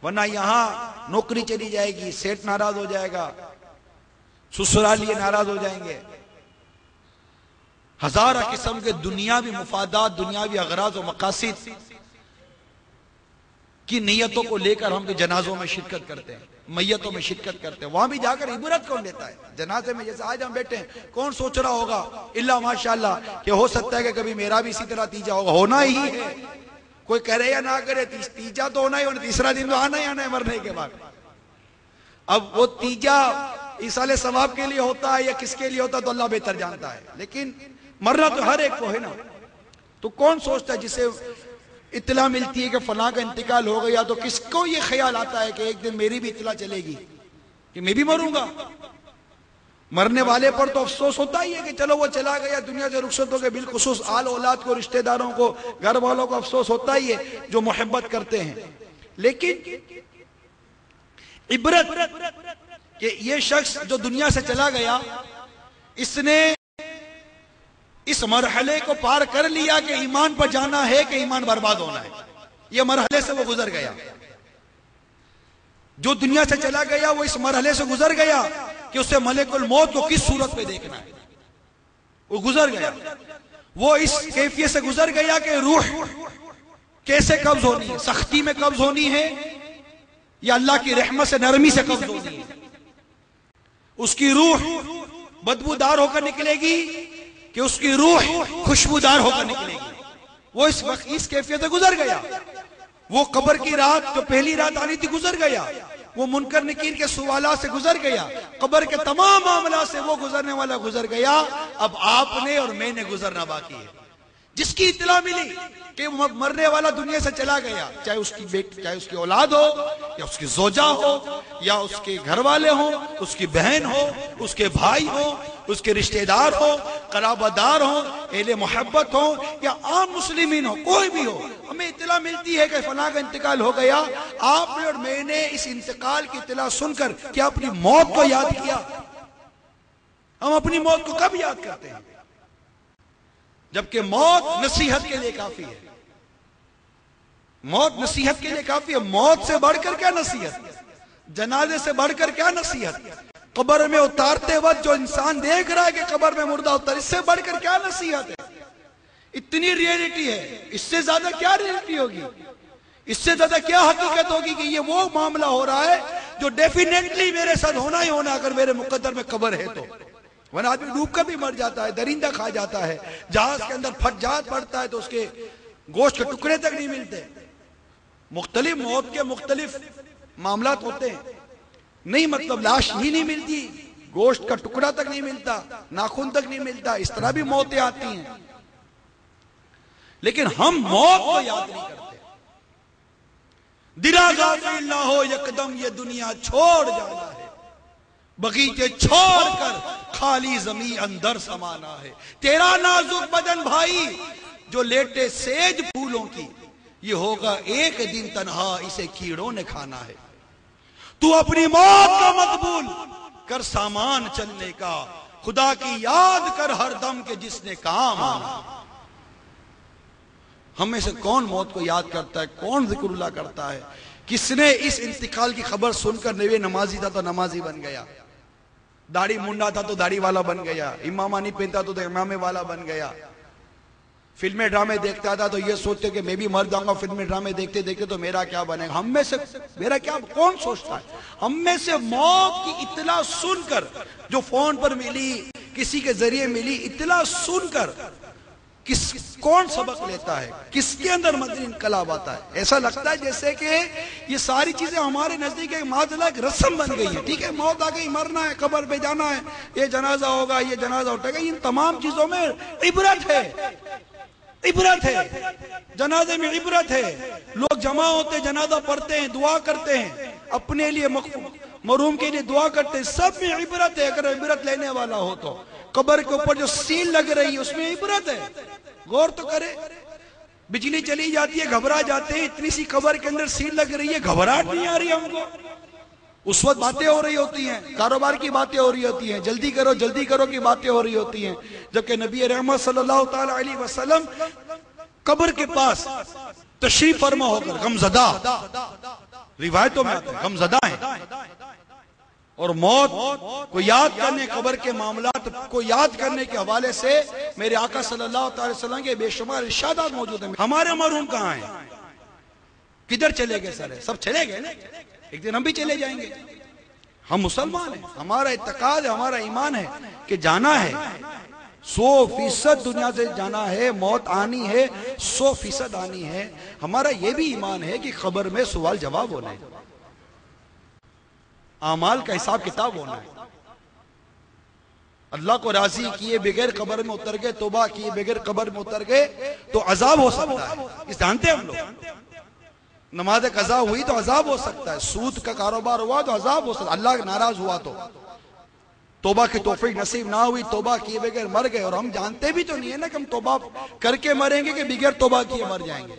ورنہ یہاں نوکری چلی جائے گی، سیٹ ناراض ہو جائے گا، سسرالیے ناراض ہو جائیں گے، ہزارہ قسم کے دنیاوی مفادات، دنیاوی اغراض و مقاصد کی نیتوں کو لے کر ہم بھی جنازوں میں شرکت کرتے ہیں، میتوں میں شرکت کرتے ہیں۔ وہاں بھی جا کر عبرت کون لیتا ہے؟ جنازے میں جیسے آج ہم بیٹھے ہیں، کون سوچ رہا ہوگا الا ماشاءاللہ کہ ہو سکتا ہے کہ کبھی میرا بھی اسی طرح تیجا ہوگا؟ ہونا ہی ہے، کوئی کرے یا نہ کرے، تیجا تو ہونا ہی ہونا، تیسرا دن تو آنا ہی آنا ہے مرنے کے بعد۔ اب وہ تیجا ایصال ثواب کے لیے ہوتا ہے یا کس کے لیے ہوتا ہے تو اللہ بہتر جانتا ہے، لیکن مرنا تو ہر ایک کو ہے نا۔ تو کون سوچتا ہے جسے اطلاع ملتی ہے کہ فلاں کا انتقال ہو گیا تو کس کو یہ خیال آتا ہے کہ ایک دن میری بھی اطلاع چلے گی کہ میں بھی مروں گا؟ مرنے والے پر تو افسوس ہوتا ہی ہے کہ چلو وہ چلا گیا، دنیا سے رخصت ہو گئے، بالخصوص آل اولاد کو، رشتہ داروں کو، گھر والوں کو افسوس ہوتا ہی ہے جو محبت کرتے ہیں۔ لیکن عبرت کہ یہ شخص جو دنیا سے چلا گیا، اس نے اس مرحلے کو پار کر لیا کہ ایمان پر جانا ہے کہ ایمان برباد ہونا ہے، یہ مرحلے سے وہ گزر گیا۔ جو دنیا سے چلا گیا وہ اس مرحلے سے گزر گیا کہ اسے ملک الموت کو کس صورت پہ دیکھنا ہے، وہ گزر گیا۔ وہ اس کیفیت سے گزر گیا کہ روح کیسے قبض ہونی ہے، سختی میں قبض ہونی ہے یا اللہ کی رحمت سے نرمی سے قبض ہونی ہے۔ اس کی روح بدبودار ہو کر نکلے گی کہ اس کی روح خوشبودار ہو کر نکلے گی؟ وہ اس وقت اس کیفیت سے گزر گیا۔ وہ قبر کی رات جو پہلی رات آنی تھی گزر گیا، وہ منکر نکیر کے سوالات سے گزر گیا، قبر کے تمام معاملات سے وہ گزرنے والا گزر گیا۔ اب آپ نے اور میں نے گزرنا باقی ہے۔ جس کی اطلاع ملی کہ مرنے والا دنیا سے چلا گیا، چاہے اس کی بیٹی، چاہے اس کی اولاد ہو یا اس کی زوجہ ہو یا اس کے گھر والے ہوں، اس کی بہن ہو، اس کے بھائی ہو، اس کے رشتہ دار ہو، قرابہ دار ہو، اہل محبت ہو یا عام مسلمین ہو، کوئی بھی ہو، ہمیں اطلاع ملتی ہے کہ فلاں کا انتقال ہو گیا۔ آپ نے اور میں نے اس انتقال کی اطلاع سن کر کیا اپنی موت کو یاد کیا؟ ہم اپنی موت کو کب یاد کرتے ہیں؟ جبکہ موت نصیحت کے لیے کافی ہے، موت نصیحت کے لیے کافی ہے۔ موت سے بڑھ کر کیا نصیحت، جنازے سے بڑھ کر کیا نصیحت، قبر میں اتارتے وقت جو انسان دیکھ رہا ہے کہ قبر میں مردہ اتر، اس سے بڑھ کر کیا نصیحت ہے؟ اتنی ریئلٹی ہے، اس سے زیادہ کیا ریئلٹی ہوگی، اس سے زیادہ کیا حقیقت ہوگی کہ یہ وہ معاملہ ہو رہا ہے جو ڈیفینیٹلی میرے ساتھ ہونا ہی ہونا اگر میرے مقدر میں قبر ہے تو۔ ورنہ آدمی ڈوب کر بھی مر جاتا ہے، درندہ کھا جاتا ہے، جہاز کے اندر پھٹ جات پڑتا ہے تو اس کے گوشت کے ٹکڑے تک نہیں ملتے۔ مختلف موت کے مختلف معاملات ہوتے ہیں، نہیں مطلب لاش ہی نہیں ملتی، گوشت کا ٹکڑا تک نہیں ملتا، ناخن تک نہیں ملتا، اس طرح بھی موتیں آتی ہیں۔ لیکن ہم موت کو یاد نہیں کرتے۔ دلا غافل نہ ہو یکدم یہ دنیا چھوڑ جانا ہے، بغیچے چھوڑ کر خالی زمین اندر سمانا ہے۔ تیرا نازک بدن بھائی جو لیٹے سیج پھولوں کی، یہ ہوگا ایک دن تنہا، اسے کیڑوں نے کھانا ہے۔ تو اپنی موت کا مقبول کر سامان چلنے کا، خدا کی یاد کر ہر دم کے جس نے کام آنا۔ ہم میں سے کون موت کو یاد کرتا ہے، کون ذکر اللہ کرتا ہے؟ کس نے اس انتقال کی خبر سن کر نوے نمازی تھا تو نمازی بن گیا، داڑھی منڈا تھا تو داڑھی والا بن گیا، امامہ نہیں پہنتا تو امامے والا بن گیا، فلمیں ڈرامے دیکھتا تھا تو یہ سوچتے کہ میں بھی مر جاؤں گا فلمیں ڈرامے دیکھتے دیکھتے تو میرا کیا بنے گا۔ ہم میں سے میرا کیا کون سوچتا ہے؟ ہم میں سے موت کی اطلاع سن کر جو فون پر ملی، کسی کے ذریعے ملی، اطلاع سن کر کون سبق لیتا ہے، کس کے اندر مدنی انقلاب آتا ہے؟ ایسا لگتا ہے جیسے کہ یہ ساری چیزیں ہمارے نزدیک معذلہ ایک رسم بن گئی ہے۔ ٹھیک ہے، موت آ گئی، مرنا ہے، قبر پہ جانا ہے، یہ جنازہ ہوگا، یہ جنازہ اٹھے گا، ان تمام چیزوں میں عبرت ہے، عبرت ہے، جنازے میں عبرت ہے۔ لوگ جمع ہوتے، جنازہ پڑھتے ہیں، دعا کرتے ہیں، اپنے لیے مرحوم کے لیے دعا کرتے ہیں، سب میں عبرت ہے اگر عبرت لینے والا ہو تو۔ قبر کے اوپر جو سیل لگ رہی ہے اس میں عبرت ہے، غور تو کرے۔ بجلی چلی جاتی ہے گھبرا جاتے ہیں، اتنی سی قبر کے اندر سیل لگ رہی ہے، گھبراہٹ نہیں آ رہی ہم کو؟ اس وقت باتیں ہو رہی ہوتی ہیں، کاروبار کی باتیں ہو رہی ہوتی ہیں، جلدی کرو جلدی کرو کی باتیں ہو رہی ہوتی ہیں، جبکہ نبی رحمت صلی اللہ تعالی علیہ وسلم قبر کے پاس تشریف فرما ہو کر غمزدہ روایتوں میں آتا ہے غم زدہ ہیں، اور موت کو یاد کرنے، قبر کے معاملات کو یاد کرنے کے حوالے سے میرے آقا صلی اللہ علیہ وسلم کے بے شمار ارشادات موجود ہیں۔ ہمارے مرحوم کہاں ہیں؟ کدھر چلے گئے سارے؟ سب چلے گئے نا، ایک دن ہم بھی چلے جائیں گے۔ ہم مسلمان ہیں، ہمارا اعتقاد ہے، ہمارا ایمان ہے کہ جانا ہے، 100% دنیا سے جانا ہے، موت آنی ہے، 100% آنی ہے۔ ہمارا یہ بھی ایمان ہے کہ قبر میں سوال جواب ہونا ہے، اعمال کا حساب کتاب ہونا ہے۔ اللہ کو راضی کیے بغیر قبر میں اتر گئے، توبہ کیے بغیر قبر میں اتر گئے تو عذاب ہو سکتا ہے، اس جانتے ہیں ہم لوگ۔ نماز قضا ہوئی تو عذاب ہو سکتا ہے، سود کا کاروبار ہوا تو عذاب ہو سکتا ہے، اللہ ناراض ہوا تو، توبہ کی توفیق نصیب نہ ہوئی، توبہ کیے بغیر مر گئے، اور ہم جانتے بھی تو نہیں ہے نا کہ ہم توبہ کر کے مریں گے کہ بغیر توبہ کیے مر جائیں گے۔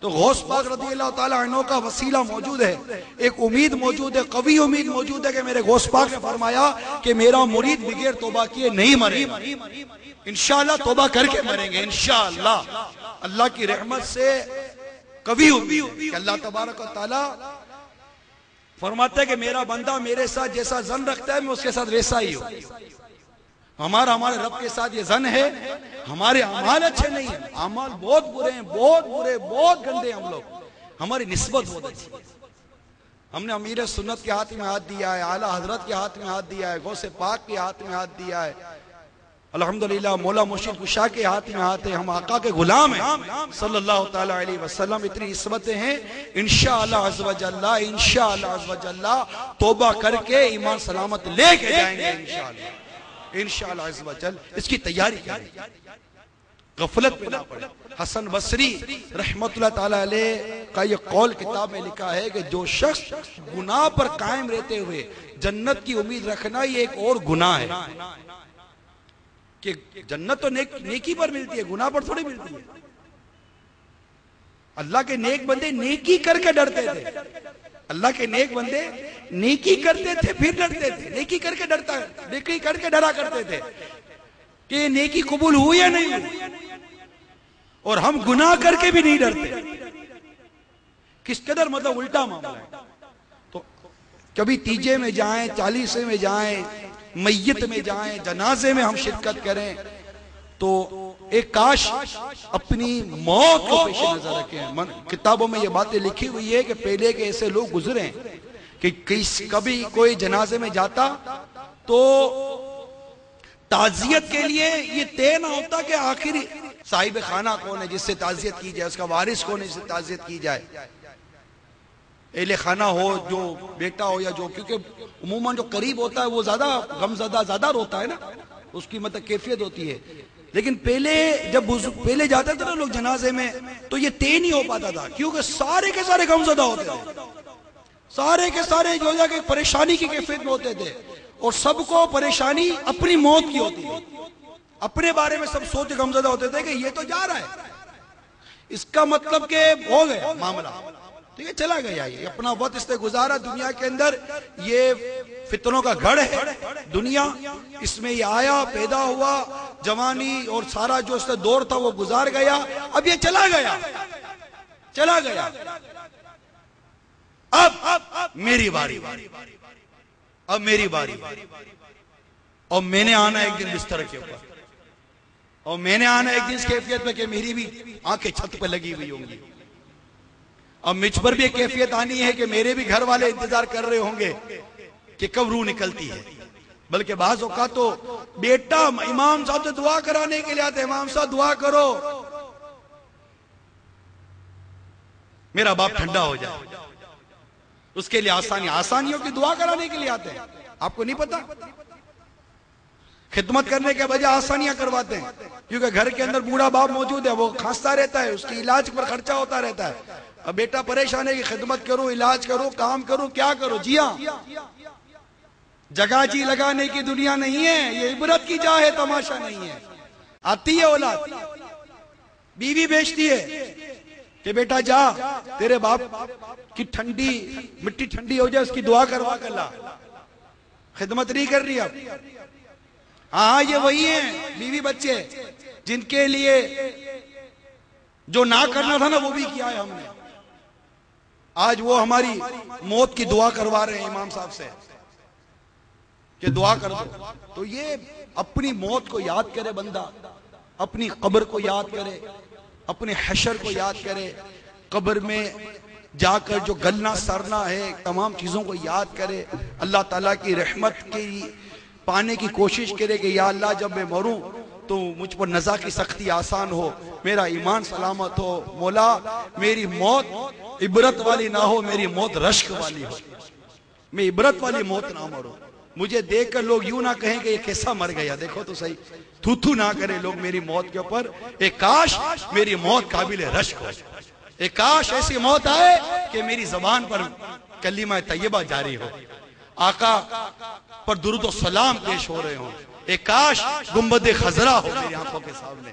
تو غوث پاک رضی اللہ تعالیٰ عنہ کا وسیلہ موجود ہے، ایک امید موجود ہے، قوی امید موجود ہے کہ میرے غوث پاک نے فرمایا کہ میرا مرید بغیر توبہ کیے نہیں مرے گا، انشاءاللہ توبہ کر کے مریں گے انشاءاللہ۔ اللہ کی رحمت سے قوی امید ہے کہ اللہ تبارک و تعالیٰ فرماتا ہے کہ میرا بندہ میرے ساتھ جیسا ظن رکھتا ہے میں اس کے ساتھ ویسا ہی ہوں۔ ہمارے رب کے ساتھ یہ ظن ہے، ہمارے اعمال اچھے نہیں ہیں، اعمال بہت برے ہیں، بہت برے، بہت گندے ہیں ہم لوگ، ہماری نسبت بہت اچھی ہے۔ ہم نے امیر سنت کے ہاتھ میں ہاتھ دیا ہے، اعلیٰ حضرت کے ہاتھ میں ہاتھ دیا ہے، غوث پاک کے ہاتھ میں ہاتھ دیا ہے، الحمدللہ مولا مرشد کشا کے ہاتھ میں ہاتھ ہے، ہم آقا کے غلام ہیں صلی اللہ تعالیٰ علیہ وسلم، اتنی عصمتیں ہیں۔ انشاءاللہ عز و جل، انشاءاللہ عز و جل توبہ کر کے ایمان سلامت لے کے جائیں گے انشاءاللہ، انشاءاللہ عز و جل۔ اس کی تیاری کریں، غفلت پہ نہ پڑے۔ حسن بصری رحمت اللہ تعالیٰ علیہ کا یہ قول کتاب میں لکھا ہے کہ جو شخص گناہ پر قائم رہتے ہوئے جنت کی امید رکھنا یہ ایک اور گناہ ہے، کہ جنت تو نیکی پر ملتی ہے، گناہ پر تھوڑی ملتی ہے۔ اللہ کے نیک بندے نیکی کر کے ڈرتے تھے، اللہ کے نیک بندے نیکی کرتے تھے پھر ڈرتے تھے، نیکی کر کے ڈرا کرتے تھے کہ یہ نیکی قبول ہوئی یا نہیں ہوئی، اور ہم گناہ کر کے بھی نہیں ڈرتے۔ کس قدر مطلب الٹا معاملہ ہے۔ تو کبھی تیجے میں جائیں، چالیسے میں جائیں، میت میں جائیں، جنازے میں ہم شرکت کریں تو ایک کاش اپنی موت کو پیش نظر رکھیں۔ کتابوں میں یہ باتیں لکھی ہوئی ہے کہ پہلے کے ایسے لوگ گزرے ہیں کہ کبھی کوئی جنازے میں جاتا تو تعزیت کے لیے یہ طے نہ ہوتا کہ آخر صاحب خانہ کون ہے جس سے تعزیت کی جائے، اس کا وارث کون ہے جس سے تعزیت کی جائے، اہل خانہ ہو جو بیٹا ہو یا جو، کیونکہ عموماً جو قریب ہوتا ہے وہ زیادہ غمزدہ زیادہ روتا ہے نا، اس کی مطلب کیفیت ہوتی ہے۔ لیکن پہلے جاتے تھے نا لوگ جنازے میں تو یہ طے نہیں ہو پاتا تھا، کیونکہ سارے کے سارے غمزدہ ہوتے تھے، سارے کے سارے جو ہے کہ پریشانی کی کیفیت میں ہوتے تھے، اور سب کو پریشانی اپنی موت کی ہوتی ہے، اپنے بارے میں سب سوچ غمزدہ ہوتے تھے کہ یہ تو جا رہا ہے، اس کا مطلب کہ ہو گیا معاملہ، ٹھیک ہے چلا گیا، یہ اپنا وقت اس نے گزارا دنیا کے اندر، یہ فتنوں کا گھر ہے دنیا، اس میں یہ آیا پیدا ہوا، جوانی اور سارا جو اس نے دور تھا وہ گزار گیا، اب یہ چلا گیا، اب میری باری، اب میری باری، اور میں نے آنا ایک دن بستر کے اوپر، اور میں نے آنا ایک دن اس کیفیت میں کہ میری بھی آنکھیں چھت پہ لگی ہوئی ہوں گی، اب مجھ پر بھی ایک کیفیت آنی ہے کہ میرے بھی گھر والے انتظار کر رہے ہوں گے کہ کب روح نکلتی ہے، بلکہ بعض اوقات تو بیٹا امام صاحب سے دعا کرانے کے لیے آتے، امام صاحب دعا کرو میرا باپ ٹھنڈا ہو جائے، اس کے لیے آسانیوں کی دعا کرانے کے لیے آتے ہیں، آپ کو نہیں پتا، خدمت کرنے کے بجائے آسانیاں کرواتے ہیں، کیونکہ گھر کے اندر بوڑھا باپ موجود ہے، وہ کھانستا رہتا ہے، اس کی علاج پر خرچہ ہوتا رہتا ہے، اب بیٹا پریشان ہے کہ خدمت کروں، علاج کروں، کام کروں، کیا کروں، جی ہاں، جگہ جی لگانے کی دنیا نہیں ہے، یہ عبرت کی جا ہے، تماشا نہیں ہے۔ آتی ہے اولاد، بیوی بیچتی ہے کہ بیٹا جا تیرے باپ کی مٹی ٹھنڈی ہو جائے، اس کی دعا کروا کر لا، خدمت نہیں کر رہی اب۔ ہاں یہ وہی ہیں بیوی بچے جن کے لیے جو نہ کرنا تھا نا وہ بھی کیا ہے ہم نے، آج وہ ہماری موت کی دعا کروا رہے ہیں امام صاحب سے کہ دعا کر دو. تو یہ اپنی موت کو یاد کرے بندہ, اپنی قبر کو یاد کرے, اپنے حشر کو یاد کرے, قبر میں جا کر جو گلنا سرنا ہے تمام چیزوں کو یاد کرے, اللہ تعالیٰ کی رحمت کی پانے کی کوشش کرے کہ یا اللہ جب میں مروں تو مجھ پر نزا کی سختی آسان ہو, میرا ایمان سلامت ہو, مولا میری موت عبرت والی نہ ہو, میری موت رشک والی ہو, میں عبرت والی موت نہ مروں. مجھے دیکھ کر لوگ یوں نہ کہیں کہ یہ کیسا مر گیا, دیکھو تو صحیح, تھو نہ کرے لوگ میری موت کے اوپر. ایک کاش میری موت قابل رشک ہو, ایک کاش ایسی موت آئے کہ میری زبان پر کلمہ طیبہ جاری ہو, آقا پر درود و سلام پیش ہو رہے ہوں, ایک کاش گنبد خضرا ہو میری آنکھوں کے سامنے.